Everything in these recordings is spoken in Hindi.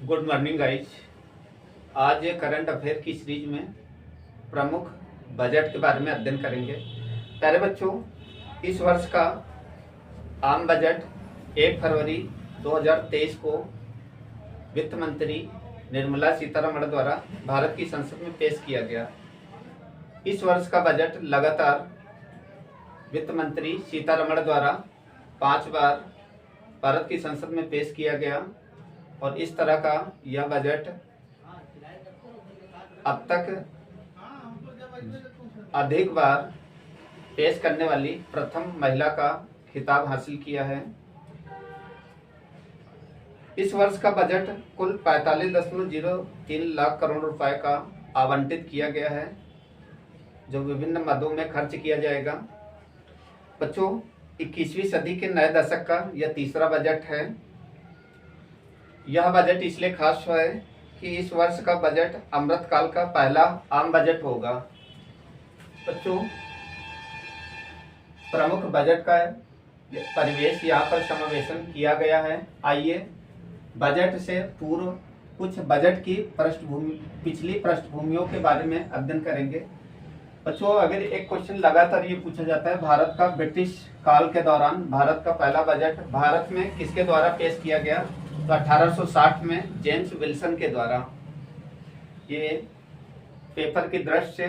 Good morning guys. आज करंट अफेयर की सीरीज में प्रमुख बजट के बारे में अध्ययन करेंगे। प्यारे बच्चों, इस वर्ष का आम बजट 1 फरवरी 2023 को वित्त मंत्री निर्मला सीतारमण द्वारा भारत की संसद में पेश किया गया। इस वर्ष का बजट लगातार वित्त मंत्री सीतारमण द्वारा 5 बार भारत की संसद में पेश किया गया और इस तरह का यह बजट अब तक अधिक बार पेश करने वाली प्रथम महिला का खिताब हासिल किया है। इस वर्ष का बजट कुल 45.03 लाख करोड़ रुपए का आवंटित किया गया है, जो विभिन्न मदों में खर्च किया जाएगा। बच्चों, 21वीं सदी के नए दशक का यह तीसरा बजट है। यह बजट इसलिए खास है कि इस वर्ष का बजट अमृतकाल का पहला आम बजट होगा। बच्चों, प्रमुख बजट का परिवेश यहाँ पर समावेशन किया गया है। आइए बजट से पूर्व कुछ बजट की पिछली पृष्ठभूमियों के बारे में अध्ययन करेंगे। बच्चों, अगर एक क्वेश्चन लगातार ये पूछा जाता है, भारत का ब्रिटिश काल के दौरान भारत का पहला बजट भारत में किसके द्वारा पेश किया गया, तो 1860 में जेम्स विल्सन के द्वारा। ये पेपर की दृष्टि से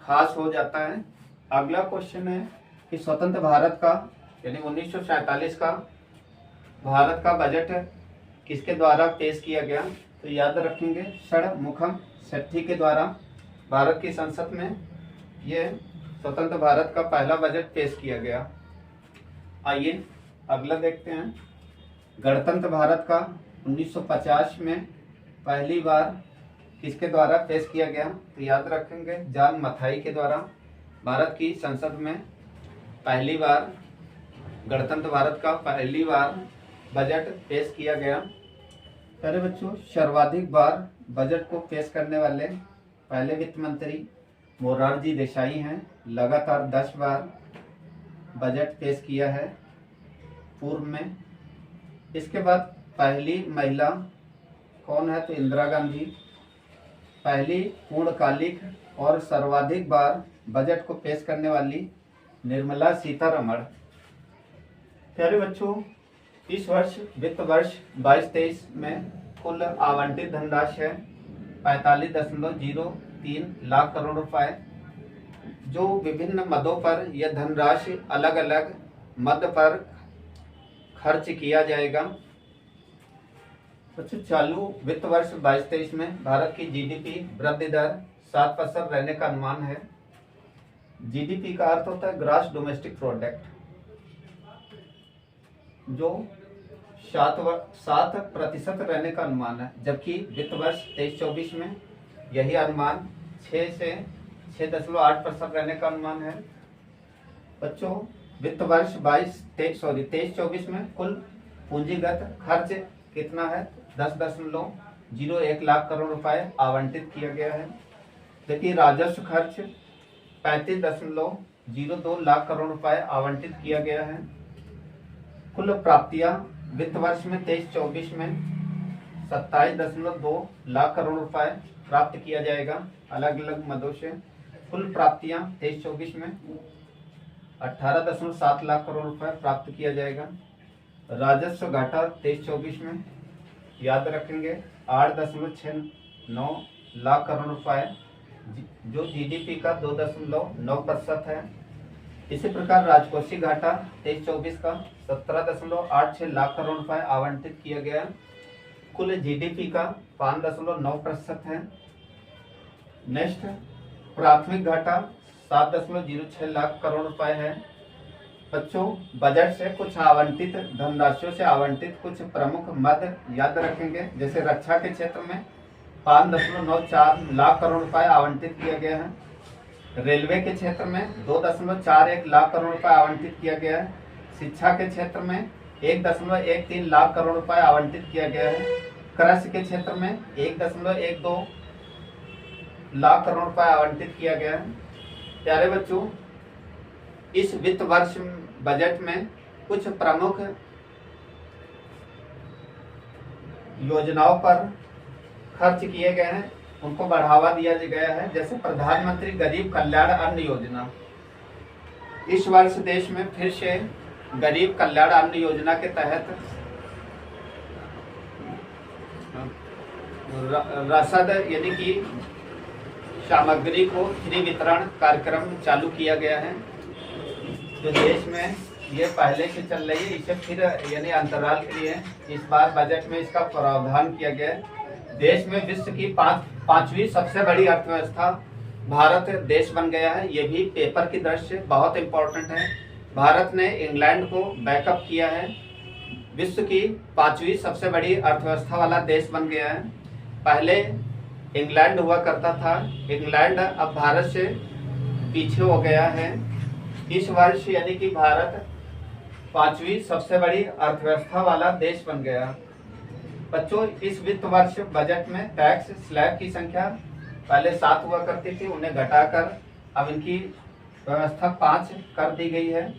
खास हो जाता है। अगला क्वेश्चन है कि स्वतंत्र भारत का यानी 1947 का भारत का बजट किसके द्वारा पेश किया गया, तो याद रखेंगे षणमुखम सेठी के द्वारा भारत की संसद में ये स्वतंत्र भारत का पहला बजट पेश किया गया। आइए अगला देखते हैं। गणतंत्र भारत का 1950 में पहली बार किसके द्वारा पेश किया गया, तो याद रखेंगे जॉन मथाई के द्वारा भारत की संसद में पहली बार गणतंत्र भारत का पहली बार बजट पेश किया गया। प्यारे बच्चों, सर्वाधिक बार बजट को पेश करने वाले पहले वित्त मंत्री मोरारजी देसाई हैं। लगातार 10 बार बजट पेश किया है पूर्व में। इसके बाद पहली महिला कौन है, तो इंदिरा गांधी। पहली पूर्णकालिक और सर्वाधिक बार बजट को पेश करने वाली निर्मला सीतारमण। प्यारे बच्चों, इस वर्ष वित्त वर्ष 22-23 में कुल आवंटित धनराशि है 45.03 लाख करोड़ रुपए, जो विभिन्न मदों पर यह धनराशि अलग अलग मद पर खर्च किया जाएगा। बच्चों, चालू वित्त वर्ष 22-23 में भारत की जीडीपी वृद्धि दर 7% रहने का अनुमान है। जीडीपी का अर्थ होता है ग्रॉस डोमेस्टिक प्रोडक्ट, जो 7% रहने का अनुमान है, जबकि वित्त वर्ष 23-24 में यही अनुमान 6 से 6.8% रहने का अनुमान है। बच्चों, वित्त वर्ष 23-24 में कुल पूंजीगत खर्च कितना है, 10.01 लाख करोड़ रुपए आवंटित किया गया है, जबकि राजस्व खर्च 35.02 लाख करोड़ रुपए आवंटित किया गया है। कुल प्राप्तियां वित्त वर्ष में 23-24 में 27.2 लाख करोड़ रुपए प्राप्त किया जाएगा अलग अलग मदों से। कुल प्राप्तियां 23-24 में 18.7 लाख करोड़ रुपए प्राप्त किया जाएगा। राजस्व घाटा 23-24 में याद रखेंगे 8.69 लाख करोड़ रुपए, जो जीडीपी का 2.9% है। इसी प्रकार राजकोषीय घाटा 23-24 का 17.86 लाख करोड़ रुपए आवंटित किया गया। कुल जीडीपी का 5.9% है। नेक्स्ट, प्राथमिक घाटा 7.06 लाख करोड़ रुपए है। बच्चों, बजट से कुछ आवंटित धनराशियों से आवंटित कुछ प्रमुख मद याद रखेंगे, जैसे रक्षा के क्षेत्र में 5.94 लाख करोड़ रुपए आवंटित किया गया है। रेलवे के क्षेत्र में 2.41 लाख करोड़ रुपए आवंटित किया गया है। शिक्षा के क्षेत्र में 1.13 लाख करोड़ रुपए आवंटित किया गया है। कृषि के क्षेत्र में 1.12 लाख करोड़ रुपए आवंटित किया गया है। प्यारे बच्चों, इस वित्त वर्ष बजट में कुछ प्रमुख योजनाओं पर खर्च किए गए हैं उनको बढ़ावा दिया गया है। जैसे प्रधानमंत्री गरीब कल्याण अन्न योजना, इस वर्ष देश में फिर से गरीब कल्याण अन्न योजना के तहत रसद यानी कि सामग्री को फ्री वितरण कार्यक्रम चालू किया गया है, जो देश में ये पहले से चल रही है। इसे फिर यानी अंतराल के लिए इस बार बजट में इसका प्रावधान किया गया है। देश में विश्व की पांचवी सबसे बड़ी अर्थव्यवस्था भारत देश बन गया है। ये भी पेपर की दृष्टि से बहुत इम्पोर्टेंट है। भारत ने इंग्लैंड को बैकअप किया है, विश्व की पांचवी सबसे बड़ी अर्थव्यवस्था वाला देश बन गया है। पहले इंग्लैंड हुआ करता था, इंग्लैंड अब भारत से पीछे हो गया है। इस वर्ष यानी कि भारत पांचवी सबसे बड़ी अर्थव्यवस्था वाला देश बन गया। बच्चों, इस वित्त वर्ष बजट में टैक्स स्लैब की संख्या पहले 7 हुआ करती थी, उन्हें घटाकर अब इनकी व्यवस्था 5 कर दी गई है।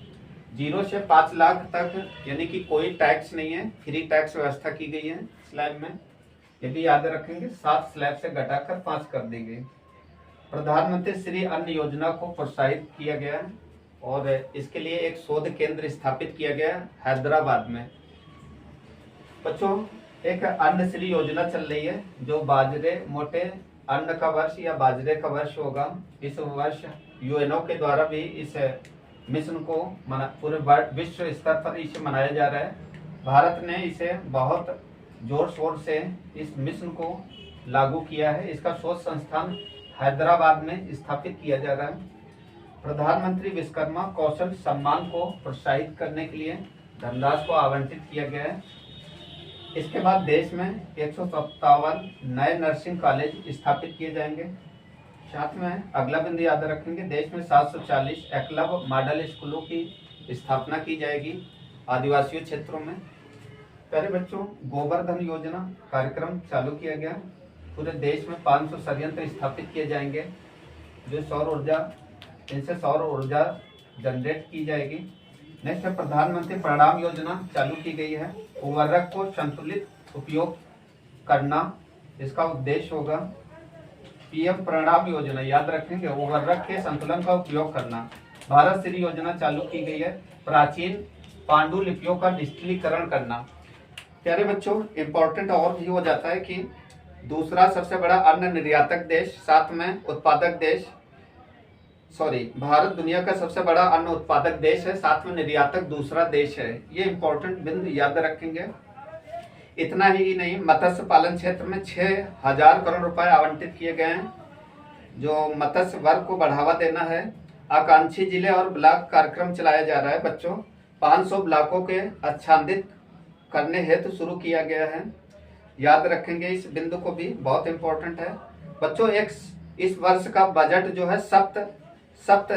0 से 5 लाख तक यानी कि कोई टैक्स नहीं है, फ्री टैक्स व्यवस्था की गई है स्लैब में। ये भी याद रखेंगे, 7 स्लैब से घटाकर 5 कर दी गई। प्रधानमंत्री श्री अन्न योजना को प्रोत्साहित किया गया है और इसके लिए एक शोध केंद्र स्थापित किया गया है हैदराबाद में। बच्चों, एक अन्न श्री योजना चल रही है जो बाजरे मोटे अन्न का वर्ष या बाजरे का वर्ष होगा। इस वर्ष यूएनओ के द्वारा भी इस मिशन को पूरे विश्व स्तर पर इसे मनाया जा रहा है। भारत ने इसे बहुत जोर शोर से इस मिशन को लागू किया है। इसका शोध संस्थान हैदराबाद में स्थापित किया जा रहा है। प्रधानमंत्री विश्वकर्मा कौशल सम्मान को प्रोत्साहित करने के लिए धनराशि को आवंटित किया गया है। इसके बाद देश में 157 नए नर्सिंग कॉलेज स्थापित किए जाएंगे। साथ में अगला बिंदु याद रखेंगे, देश में 740 एकलव्य मॉडल स्कूलों की स्थापना की जाएगी आदिवासी क्षेत्रों में। प्यारे बच्चों, गोवर्धन योजना कार्यक्रम चालू किया गया। पूरे देश में 500 संयंत्र स्थापित किए जाएंगे जो सौर ऊर्जा, इनसे सौर ऊर्जा जनरेट की जाएगी। नेक्स्ट है प्रधानमंत्री प्रणाम योजना चालू की गई है। उर्वरक को संतुलित उपयोग करना इसका उद्देश्य होगा। पीएम प्रणाम योजना याद रखेंगे, उर्वरक के संतुलन का उपयोग करना। भारत श्री योजना चालू की गई है, प्राचीन पांडुलिपियों का डिजिटलीकरण करना। प्यारे बच्चों, इम्पोर्टेंट और भी हो जाता है कि दूसरा सबसे बड़ा अन्न निर्यातक देश, साथ में उत्पादक देश, भारत दुनिया का सबसे बड़ा अन्न उत्पादक देश है, साथ में निर्यातक दूसरा देश है। ये इम्पोर्टेंट बिंदु याद रखेंगे। इतना ही नहीं, मत्स्य पालन क्षेत्र में 6000 करोड़ रुपए आवंटित किए गए हैं जो मत्स्य वर्ग को बढ़ावा देना है। आकांक्षी जिले और ब्लॉक कार्यक्रम चलाया जा रहा है। बच्चों, 500 ब्लॉकों के आच्छादित करने हेतु शुरू किया गया है। याद रखेंगे इस बिंदु को भी, बहुत इंपॉर्टेंट है। बच्चों, इस वर्ष का बजट जो है सप्त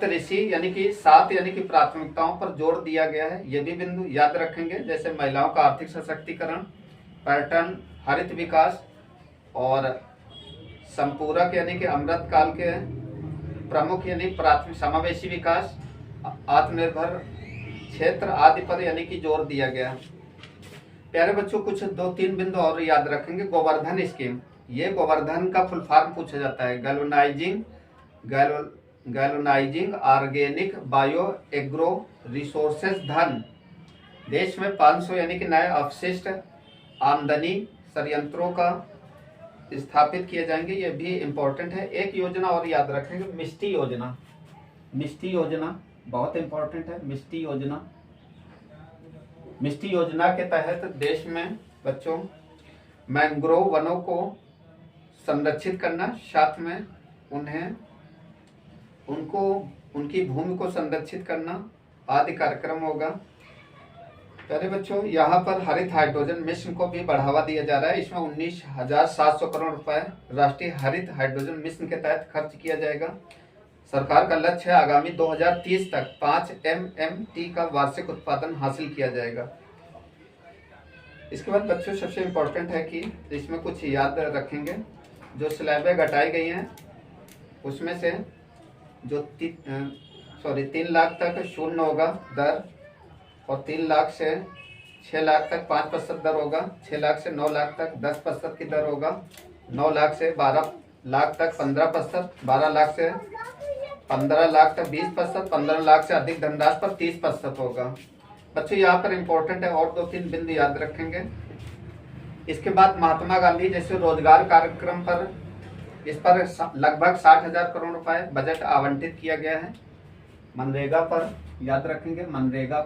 ऋषि यानी कि 7 यानी कि प्राथमिकताओं पर जोर दिया गया है। ये भी बिंदु याद रखेंगे, जैसे महिलाओं का आर्थिक सशक्तिकरण, पर्यटन, हरित विकास और संपूरक यानी कि अमृत काल के प्रमुख यानी प्राथमिक समावेशी विकास, आत्मनिर्भर क्षेत्र आदि पर यानी कि जोर दिया गया। प्यारे बच्चों, कुछ 2-3 बिंदु और याद रखेंगे। गोवर्धन स्कीम, ये गोवर्धन का फुल फॉर्म पूछा जाता है। गैलोनाइजिंग ऑर्गेनिक बायो एग्रो रिसोर्सेज धन। देश में 500 यानी कि नए अपशिष्ट आमदनी संयंत्रों का स्थापित किए जाएंगे। ये भी इम्पोर्टेंट है। एक योजना और याद रखेंगे, मिष्टी योजना। मिष्टी योजना बहुत इम्पोर्टेंट है। मिष्टी योजना के तहत देश में बच्चों मैंग्रोव वनों को संरक्षित करना, साथ में उनकी भूमि को संरक्षित करना आदि कार्यक्रम होगा। प्यारे बच्चों, यहाँ पर हरित हाइड्रोजन मिशन को भी बढ़ावा दिया जा रहा है। इसमें 19,700 करोड़ रुपए राष्ट्रीय हरित हाइड्रोजन मिशन के तहत खर्च किया जाएगा। सरकार का लक्ष्य है आगामी 2030 तक 5 MMT का वार्षिक उत्पादन हासिल किया जाएगा। इसके बाद बच्चों, सबसे इम्पोर्टेंट है कि इसमें कुछ याद रखेंगे, जो स्लैबें घटाई गई हैं उसमें से जो 3 लाख तक शून्य होगा दर, और 3 लाख से 6 लाख तक 5% दर होगा, 6 लाख से 9 लाख तक 10% की दर होगा, 9 लाख से 12 लाख तक 15%, 12 लाख से 15 लाख तक 20%, 15 लाख से अधिक धनराशि पर 30% होगा। बच्चों यहाँ पर इम्पोर्टेंट है और 2-3 बिंदु याद रखेंगे। इसके बाद महात्मा गांधी जैसे रोजगार कार्यक्रम पर इस पर लगभग 60,000 करोड़ रुपए बजट आवंटित किया गया है। मनरेगा पर याद रखेंगे, मनरेगा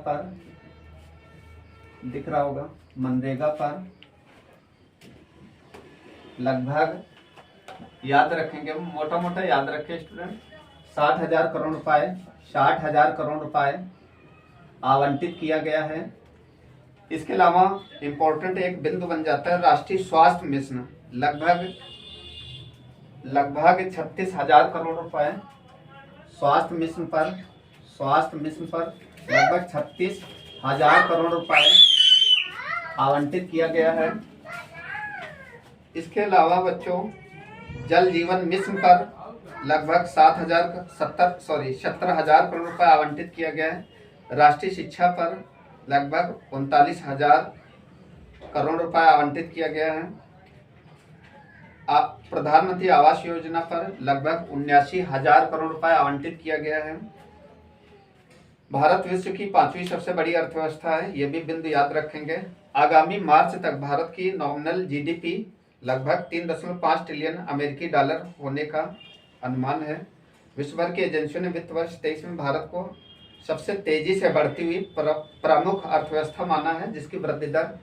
पर दिख रहा होगा, मनरेगा पर लगभग याद रखेंगे, मोटा मोटा याद रखें स्टूडेंट, 60,000 करोड़ रुपए, 60,000 करोड़ रुपए आवंटित किया गया है। इसके अलावा इंपॉर्टेंट एक बिंदु बन जाता है राष्ट्रीय स्वास्थ्य मिशन, लगभग 36,000 करोड़ रुपए स्वास्थ्य मिशन पर लगभग 36,000 करोड़ रुपए आवंटित किया गया है। इसके अलावा बच्चों जल जीवन मिशन पर लगभग 17,000 करोड़ रुपए आवंटित किया गया है। राष्ट्रीय शिक्षा पर लगभग 39,000 करोड़ रुपए आवंटित किया गया है। प्रधानमंत्री आवास योजना पर लगभग 79,000 करोड़ रुपए आवंटित किया गया है। भारत विश्व की 5वीं सबसे बड़ी अर्थव्यवस्था है, ये भी बिंदु याद रखेंगे। आगामी मार्च तक भारत की नॉमिनल जीडीपी लगभग 3.5 ट्रिलियन अमेरिकी डॉलर होने का अनुमान है। विश्व भर की एजेंसियों ने वित्त वर्ष 23 में भारत को सबसे तेजी से बढ़ती हुई प्रमुख अर्थव्यवस्था माना है, जिसकी वृद्धि दर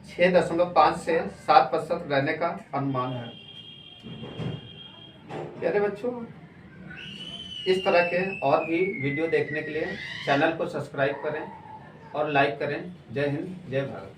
6.5 से 7% रहने का अनुमान है। प्यारे बच्चों, इस तरह के और भी वीडियो देखने के लिए चैनल को सब्सक्राइब करें और लाइक करें। जय हिंद, जय भारत।